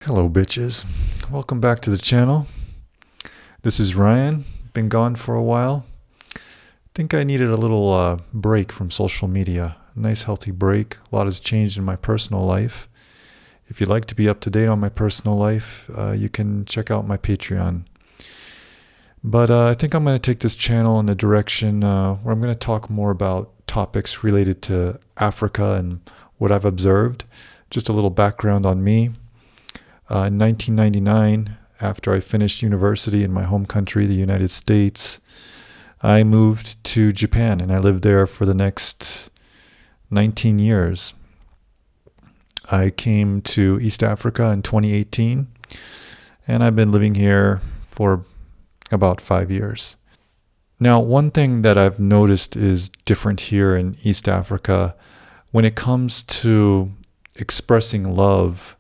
Hello, bitches. Welcome back to the channel. This is Ryan. Been gone for a while. Think I needed a little break from social media. A nice, healthy break. A lot has changed in my personal life. If you'd like to be up to date on my personal life, you can check out my Patreon. But I think I'm going to take this channel in a direction where I'm going to talk more about topics related to Africa and what I've observed. Just a little background on me. In 1999, after I finished university in my home country, the United States, I moved to Japan and I lived there for the next 19 years. I came to East Africa in 2018 and I've been living here for about 5 years. Now, one thing that I've noticed is different here in East Africa when it comes to expressing love.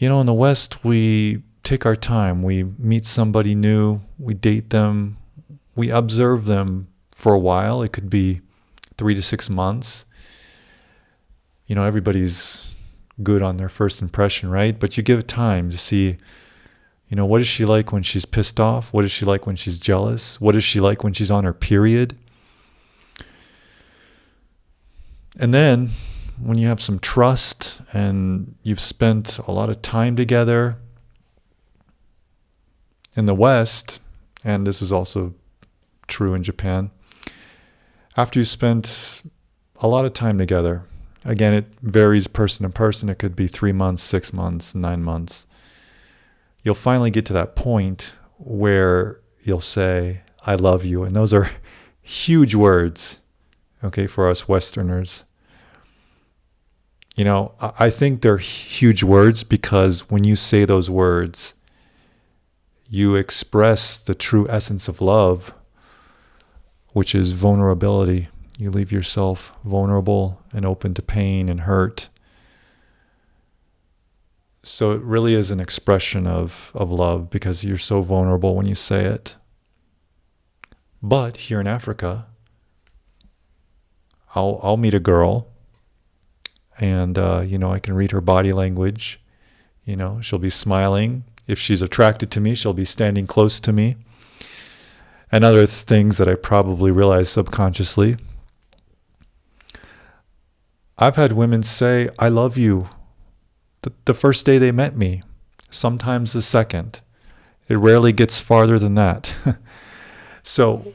You know, in the West, we take our time. We meet somebody new, we date them, we observe them for a while. It could be 3 to 6 months. You know, everybody's good on their first impression, right? But you give it time to see, you know, what is she like when she's pissed off? What is she like when she's jealous? What is she like when she's on her period? And then when you have some trust and you've spent a lot of time together in the West, and this is also true in Japan, after you spent a lot of time together, again, it varies person to person. It could be 3 months, 6 months, 9 months. You'll finally get to that point where you'll say, I love you. And those are huge words, okay, for us Westerners. You know, I think they're huge words because when you say those words, you express the true essence of love, which is vulnerability. You leave yourself vulnerable and open to pain and hurt. So it really is an expression of love because you're so vulnerable when you say it. But here in Africa, I'll meet a girl. And, I can read her body language. You know, she'll be smiling. If she's attracted to me, she'll be standing close to me. And other things that I probably realize subconsciously. I've had women say, I love you, the first day they met me, sometimes the second. It rarely gets farther than that. So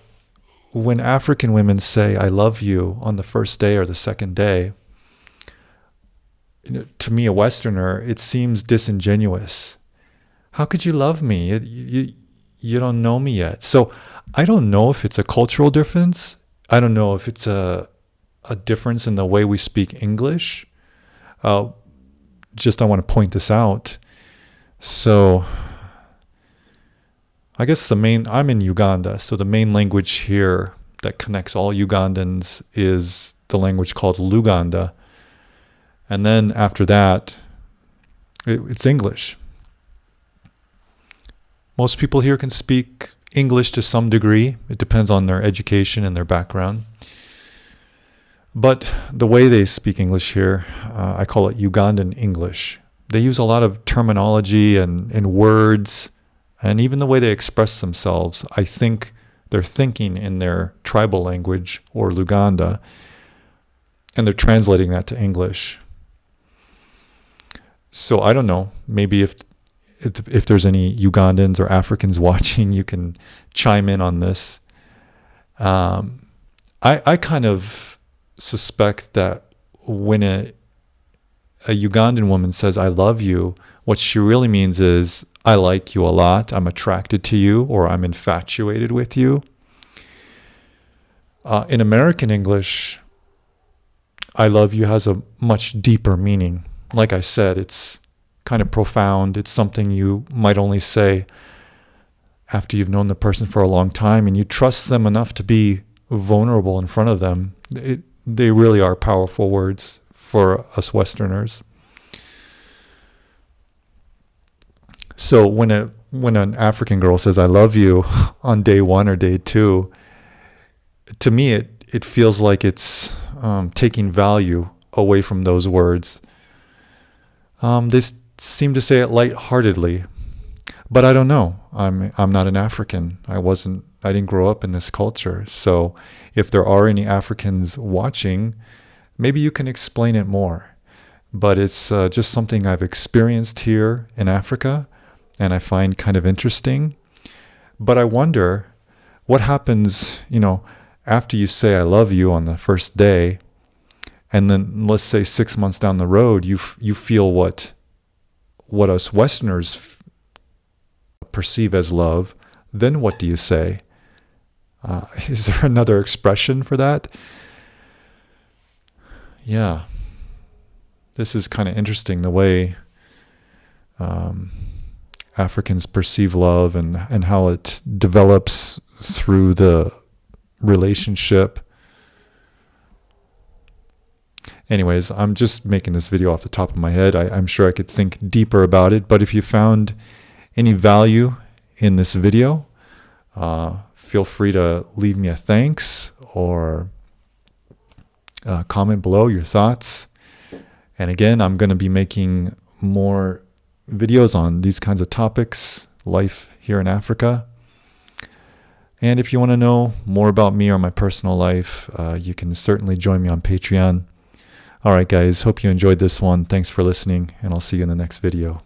when African women say, I love you on the first day or the second day, to me, a Westerner, it seems disingenuous. How could you love me? You don't know me yet. So I don't know if it's a cultural difference. I don't know if it's a difference in the way we speak English. I want to point this out. So I guess I'm in Uganda. So the main language here that connects all Ugandans is the language called Luganda. And then after that, it's English. Most people here can speak English to some degree. It depends on their education and their background. But the way they speak English here, I call it Ugandan English. They use a lot of terminology and words, and even the way they express themselves. I think they're thinking in their tribal language, or Luganda, and they're translating that to English. So I don't know, maybe if there's any Ugandans or Africans watching, you can chime in on this. I kind of suspect that when a Ugandan woman says, I love you, what she really means is, I like you a lot, I'm attracted to you, or I'm infatuated with you. In American English, I love you has a much deeper meaning. Like I said, it's kind of profound. It's something you might only say after you've known the person for a long time and you trust them enough to be vulnerable in front of them. They really are powerful words for us Westerners. So when an African girl says, I love you on day 1 or day 2, to me it feels like it's taking value away from those words. seem to say it lightheartedly, but I don't know. I'm not an African. I didn't grow up in this culture. So if there are any Africans watching, maybe you can explain it more. But it's just something I've experienced here in Africa, and I find kind of interesting. But I wonder what happens, after you say I love you on the first day, and then let's say 6 months down the road, you feel what us Westerners perceive as love. Then what do you say? Is there another expression for that? Yeah. This is kind of interesting, the way Africans perceive love and how it develops through the relationship. Anyways, I'm just making this video off the top of my head. I'm sure I could think deeper about it, but if you found any value in this video, feel free to leave me a thanks or comment below your thoughts. And again, I'm going to be making more videos on these kinds of topics, life here in Africa. And if you want to know more about me or my personal life, you can certainly join me on Patreon. All right, guys, hope you enjoyed this one. Thanks for listening, and I'll see you in the next video.